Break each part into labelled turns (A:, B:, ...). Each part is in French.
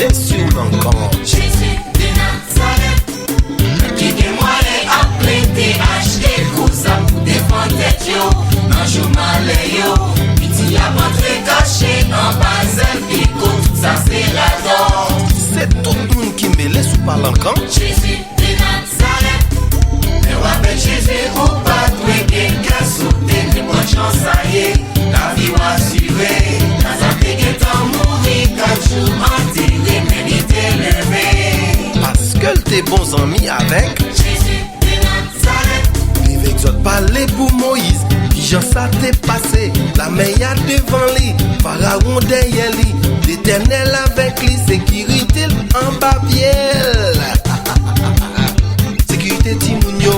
A: monter sur l'encan.
B: Jésus de Nazareth, qui te moyen à prêter, acheter cousin pour défendre tête yo, nan jou malé yo, piti a montré caché, en bazel pico, tout ça c'est la dor.
A: C'est tout le monde qui mêlé sous par l'encan.
B: Jésus de Nazareth, mais wapet Jésus ou pas doué quelqu'un sauté, ni bonne chance ça y est, la vie va assurée, Nazareth est en mourir, 4 jours enterré, mais il t'est levé.
A: Parce que t'es bons amis avec
B: Jésus de Nazareth,
A: les exotes parler pour Moïse. Puis Jean ça t'est passé. La meilleure devant lui, Pharaon derrière lui. L'Éternel avec lui, sécurité en babiel. Sécurité Timounio,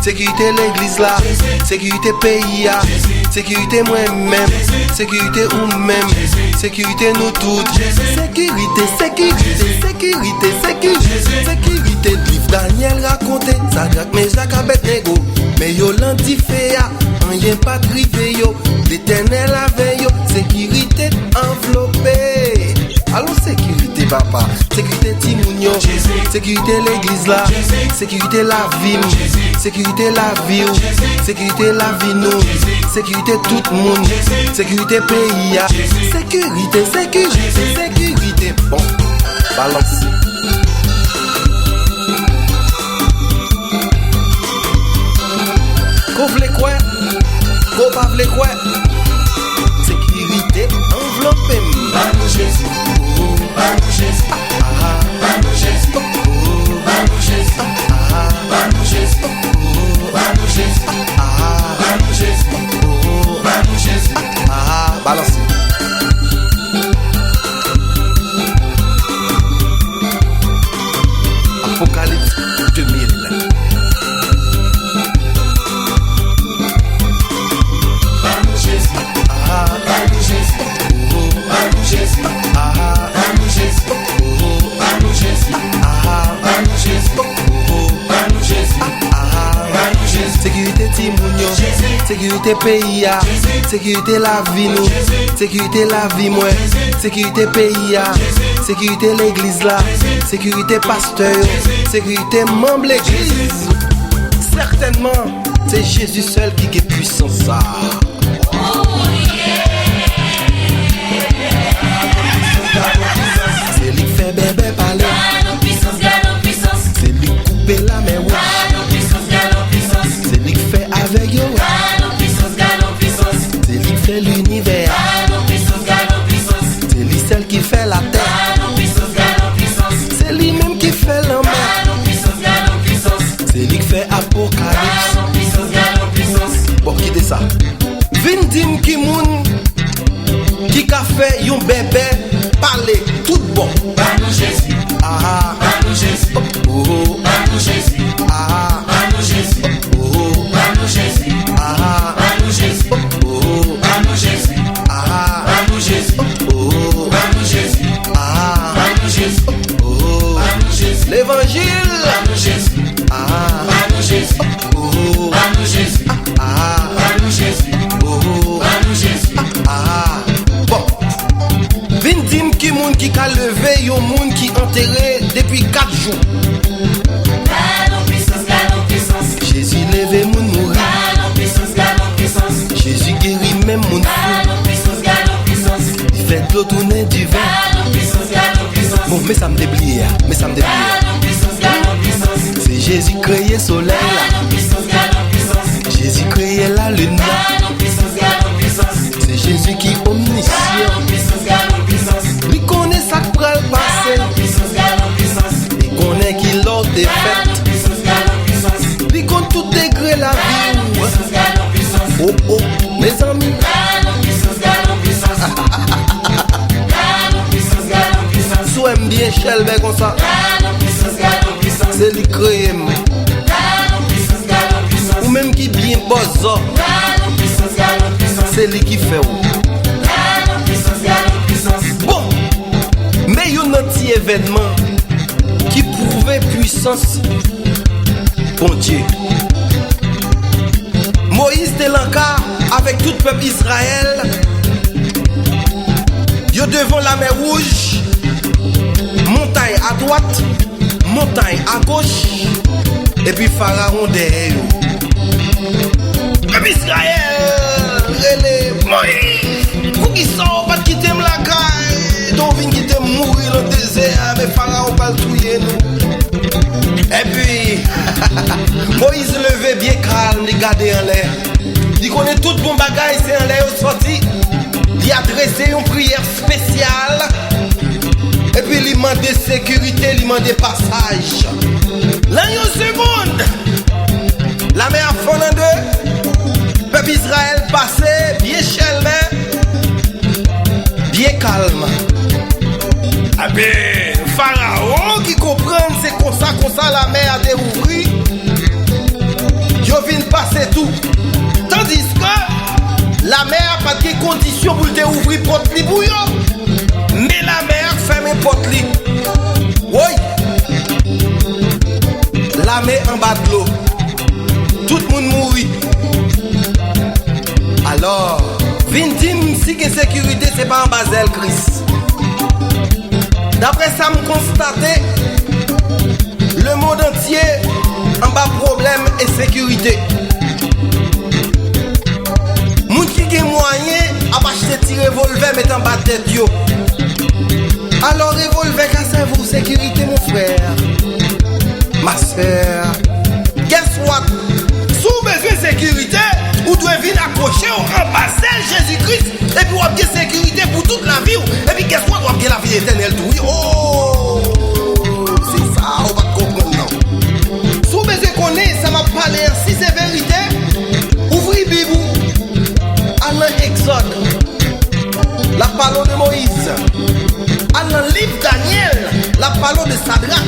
A: sécurité l'église là, sécurité pays là, sécurité moi-même, sécurité ou même, sécurité nous toutes. Sécurité, sécurité, sécurité, sécurité, sécurité. Livre Daniel raconté, ça Jacques mais Jacques Abednego. Mais yo l'antiféa, on y est pas privé yo. L'Éternel avec yo, sécurité enveloppée. Allons sécurité papa, sécurité Timounio, sécurité l'église là, sécurité la vie, sécurité la vie, sécurité la vie nous, sécurité tout le monde, sécurité pays, sécurité, sécurité, sécurité. Bon, balance. Qu'on vle quoi, qu'on pas vle quoi. Sécurité enveloppée.
B: Banou Jésus, Banou Jésus, Banou Jésus, Banou Jésus, Banou Jésus, Banou Jésus, Banou Jésus, Banou Jésus.
A: Balance. Apocalypse 2000.
B: Banou Jésus, Banou Jésus, Banou Jésus, Banou Jésus, Banou Jésus, Banou Jésus, Banou Jésus, Banou Jésus.
A: Sécurité Timounio, sécurité pays, sécurité la vie nous, sécurité la vie moi, sécurité pays, sécurité l'église là, sécurité pasteur, sécurité membre l'église. Certainement, c'est Jésus seul qui est puissant ça. C'est lui qui fait bébé parler.
B: Galon puissance, galon puissance,
A: C'est lui qui coupe la mer.
B: galon puissance, galon puissance,
A: C'est lui qui fait avec yo.
B: galon puissance, galon puissance,
A: C'est lui qui fait l'univers.
B: galon puissance, galon puissance,
A: C'est lui seul qui fait la terre.
B: galon puissance, galon puissance,
A: C'est lui même qui fait la mer.
B: galon puissance, galon puissance,
A: C'est lui qui fait apocalypse.
B: galon puissance, galon puissance.
A: Bon, quittez ça. Vin dim ki moun qui ka fait yon bébé parler tout bon.
B: Banou Jésus,
A: Ah
B: Banou Jésus,
A: oh
B: Banou Jésus,
A: ah
B: Banou Jésus,
A: oh
B: Banou Jésus,
A: ah
B: Banou Jésus,
A: oh
B: Banou Jésus,
A: ah
B: Banou Jésus,
A: oh
B: Banou Jésus,
A: ah
B: Banou Jésus,
A: oh
B: Banou Jésus,
A: l'évangile.
B: Banou Jésus,
A: Ah
B: Banou Jésus,
A: oh
B: Banou Jésus,
A: ah
B: Banou Jésus,
A: oh
B: Banou Jésus.
A: ah. Bon, vin dim ki moun ki ka levé yon moun qui enterré depuis 4 jours.
B: Galon puissance, galon puissance,
A: Jésus levé moun mourir.
B: galon puissance, galon puissance,
A: Jésus guérit même moun fou.
B: galon puissance, galon puissance,
A: Il fait de l'eau tourner du vin.
B: galon puissance, galon puissance,
A: Bon, mais ça me déblie, mais ça me déblie.
B: galon puissance, galon puissance,
A: C'est Jésus créé soleil là.
B: galon puissance, galon puissance,
A: Jésus créé la lune là.
B: galon puissance, galon puissance,
A: C'est Jésus qui est omniscient.
B: galon puissance, galon puissance,
A: Il connaît ça qui pourrait le passer.
B: galon puissance, galon puissance,
A: Il connaît qui l'autre est fait.
B: galon puissance, galon puissance,
A: Il compte tout degré la vie.
B: galon puissance, galon puissance,
A: Oh oh, mes amis.
B: galon puissance, galon puissance, galon puissance, galon puissance,
A: Sou aime bien Shelbe comme ça.
B: galon puissance, galon puissance,
A: C'est lui créé.
B: galon puissance, galon puissance,
A: Ou même qui bien bosse.
B: galon puissance, galon puissance,
A: C'est lui qui fait.
B: galon puissance, galon puissance.
A: Bon, mais il y a un petit événement qui prouvait puissance. Bon Dieu. Moïse de l'Anka avec tout le peuple Israël. Yo devant la mer rouge. droite, montagne à gauche, et puis Pharaon derrière. Et puis Israël, relais, Moïse, pour qui sort, pas quitter la caille, donc vient quitter mourir dans le désert, mais Pharaon va le tuer nous. Et puis, Moïse levé bien calme, il gardait en l'air. Il connaît tout bon bagage, c'est en l'air sorti. Il a dressé une prière spéciale. Et puis il demande sécurité, il demande passage. Là, une seconde, la mer fond en deux. Peuple Israël passé, bien chelme, bien calme. Ah ben, Pharaon qui comprend, c'est comme ça la mer a déouvert. Je viens de passer tout. Tandis que la mer n'a pas de conditions pour déouvrir porte li pour yo. Mais la mer ferme porte li. Oui. La mer en bas de l'eau. Tout le monde mourit. Alors, Vintim, si que sécurité, c'est pas en Basel, Christ. D'après ça, me constater, le monde entier en bas problème et sécurité. Moun qui a moyen a acheté petit revolver mettre en bas de tête yo. Alors revolver qu'à servir sécurité mon frère, ma soeur. Guess what? Sous besoin de sécurité, vous devez venir accrocher au ambassadeur Jésus-Christ et puis vous avez sécurité pour toute la vie. Et puis guess what? Vous avez la vie éternelle tout. Oh, c'est ça, on va comprendre non. Sous besoin qu'on est, ça m'a parlé si c'est vérité. Ouvrez Bible. Dans Exode, la parole de Moïse. Dans le livre Daniel, la parole de Sadrach,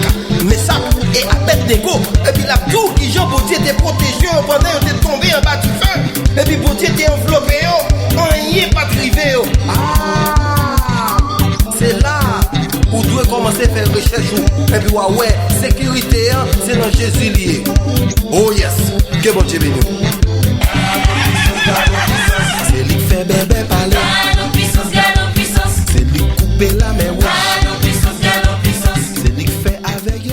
A: Meshach et Abednego. Et puis la tour qui Jean Bautier était protégé pendant qu'il était tombé en bas du feu. Et puis Bautier était enveloppé, rien pas privé. Ah, c'est là où vous devez commencer à faire recherche. Et puis ouais, sécurité, c'est dans Jésus lié. Oh yes, que bon Dieu béni. C'est lui qui fait bébé parler.
B: Galop puissance.
A: C'est lui qui coupe la mer.
B: Galop puissance.
A: C'est lui qui fait avec yo.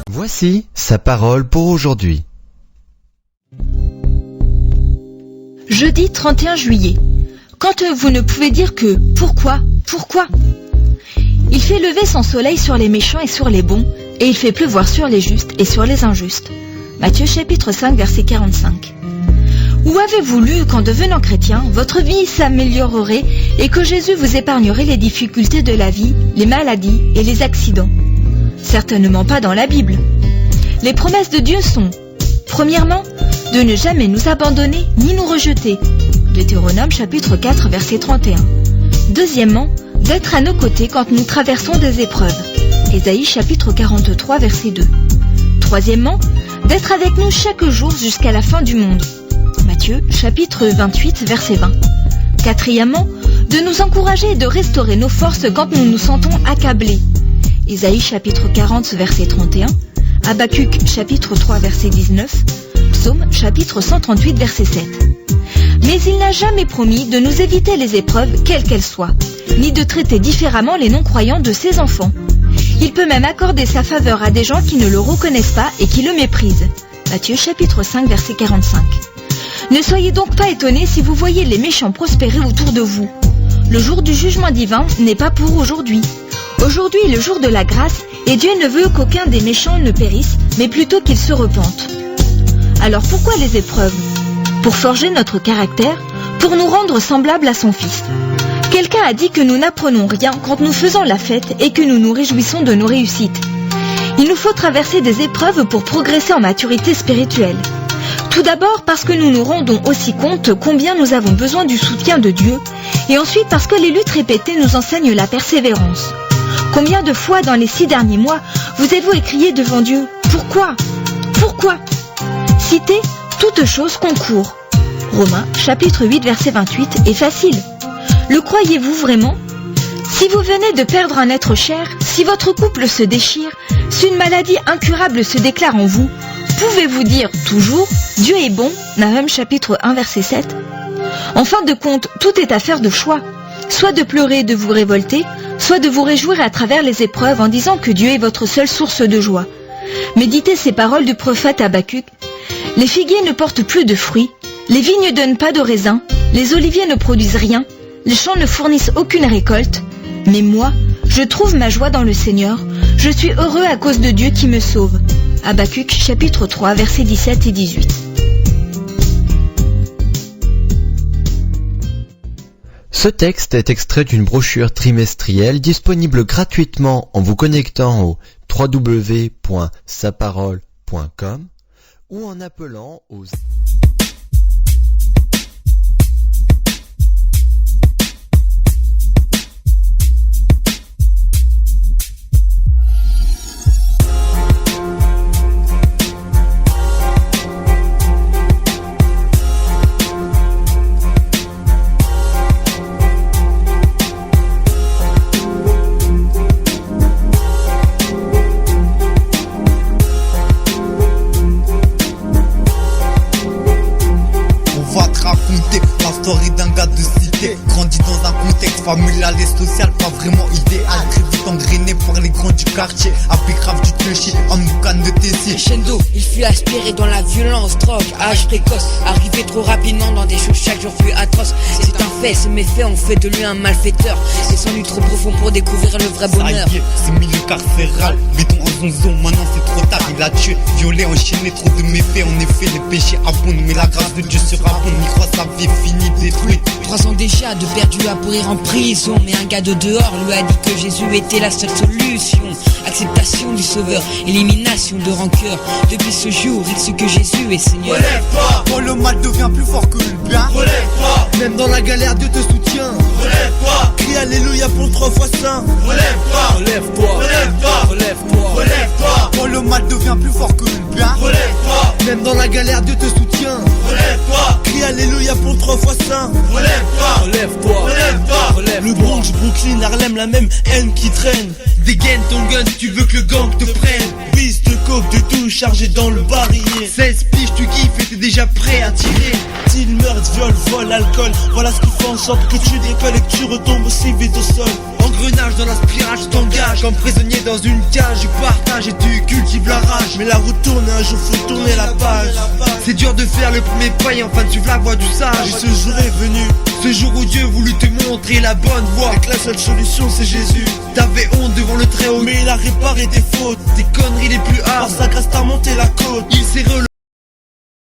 C: Voici sa parole pour aujourd'hui.
D: Jeudi 31 juillet. Quand vous ne pouvez dire que « Pourquoi ? Il fait lever son soleil sur les méchants et sur les bons, et il fait pleuvoir sur les justes et sur les injustes. Matthieu chapitre 5, verset 45. Où avez-vous lu qu'en devenant chrétien, votre vie s'améliorerait et que Jésus vous épargnerait les difficultés de la vie, les maladies et les accidents? Certainement pas dans la Bible. Les promesses de Dieu sont, premièrement, de ne jamais nous abandonner ni nous rejeter. Deutéronome chapitre 4 verset 31. Deuxièmement, d'être à nos côtés quand nous traversons des épreuves. Ésaïe chapitre 43 verset 2. Troisièmement, d'être avec nous chaque jour jusqu'à la fin du monde. Matthieu chapitre 28 verset 20. Quatrièmement, de nous encourager et de restaurer nos forces quand nous nous sentons accablés. Ésaïe chapitre 40 verset 31. Habacuc chapitre 3 verset 19. Psaume chapitre 138 verset 7. Mais il n'a jamais promis de nous éviter les épreuves, quelles qu'elles soient, ni de traiter différemment les non-croyants de ses enfants. Il peut même accorder sa faveur à des gens qui ne le reconnaissent pas et qui le méprisent. Matthieu chapitre 5 verset 45. Ne soyez donc pas étonnés si vous voyez les méchants prospérer autour de vous. Le jour du jugement divin n'est pas pour aujourd'hui. Aujourd'hui est le jour de la grâce et Dieu ne veut qu'aucun des méchants ne périsse, mais plutôt qu'ils se repentent. Alors pourquoi les épreuves ? Pour forger notre caractère, pour nous rendre semblables à son Fils. Quelqu'un a dit que nous n'apprenons rien quand nous faisons la fête et que nous nous réjouissons de nos réussites. Il nous faut traverser des épreuves pour progresser en maturité spirituelle. Tout d'abord parce que nous nous rendons aussi compte combien nous avons besoin du soutien de Dieu, et ensuite parce que les luttes répétées nous enseignent la persévérance. Combien de fois dans les 6 derniers mois vous avez-vous écrié devant Dieu « Pourquoi ? Pourquoi ?» Citez « Toute chose concourt ». Romains chapitre 8 verset 28 est facile. Le croyez-vous vraiment ? Si vous venez de perdre un être cher, si votre couple se déchire, si une maladie incurable se déclare en vous, Pouvez-vous dire toujours « Dieu est bon » Nahum chapitre 1 verset 7. En fin de compte, tout est affaire de choix. Soit de pleurer et de vous révolter, soit de vous réjouir à travers les épreuves en disant que Dieu est votre seule source de joie. Méditez ces paroles du prophète Habacuc. Les figuiers ne portent plus de fruits, les vignes ne donnent pas de raisins, les oliviers ne produisent rien, les champs ne fournissent aucune récolte. Mais moi, je trouve ma joie dans le Seigneur, je suis heureux à cause de Dieu qui me sauve. Habacuc chapitre 3 versets 17 et 18.
C: Ce texte est extrait d'une brochure trimestrielle disponible gratuitement en vous connectant au www.saparole.com ou en appelant aux...
E: Story d'un gars de cité, grandi dans un contexte familial et social pas vraiment idéal. Très vite engrainé par les grands du quartier, avec grave du touchy, en moucane de Tessie.
F: Crescendo, il fut aspiré dans la violence, drogue, âge précoce. Arrivé trop rapidement dans des choses chaque jour plus atroces. C'est un fait, ces méfaits ont fait de lui un malfaiteur. Et sans lui trop profond pour découvrir le vrai bonheur.
E: Ça y est, c'est milieu carcéral, béton en zonzon, maintenant c'est trop tard. Il a tué, violé, enchaîné, trop de méfaits. En effet, les péchés abondent, mais la grâce de Dieu sera bonne. Il croit sa vie finie, détruite.
F: 3 ans déjà de perdu à pourrir en prison. Mais un gars de dehors lui a dit que Jésus était la seule solution. Acceptation du sauveur, élimination de rancœur. Depuis ce jour, il sait que Jésus est Seigneur.
E: Relève-toi, quand le mal devient plus fort que le bien. Relève-toi, même dans la galère Dieu te soutient. Relève-toi, crie alléluia pour le 3 fois saint. Relève-toi, relève-toi, relève-toi, relève-toi, relève-toi, quand le mal devient plus fort que le bien. Relève-toi, même dans la galère Dieu te soutient. Relève-toi, crie alléluia pour le 3 fois saint. Relève-toi, relève-toi, relève-toi, relève-toi. Le Bronx, Brooklyn, Harlem, la même haine qui traîne. Dégaine ton gun si tu veux que le gang te prenne. Piste, coke, de tout chargé dans le barillet. 16 piges, tu kiffes et t'es déjà prêt à tirer. Style, meurtre, viol, vol, alcool. Voilà ce qui fait en sorte que tu décolles et que tu retombes aussi vite au sol. Engrenage dans la spirale, je t'engage comme prisonnier dans une cage. Tu partages et tu cultives la rage. Mais la route tourne et un jour faut tourner la page. C'est dur de faire le premier pas et enfin de suivre la voie du sage. Et ce jour est venu, ce jour où Dieu voulut te montrer la bonne voie. Et que la seule solution c'est Jésus. T'avais honte devant le très haut, mais il a réparé tes fautes. Tes conneries les plus hard, par sa grâce t'as monté la côte. Il s'est relevé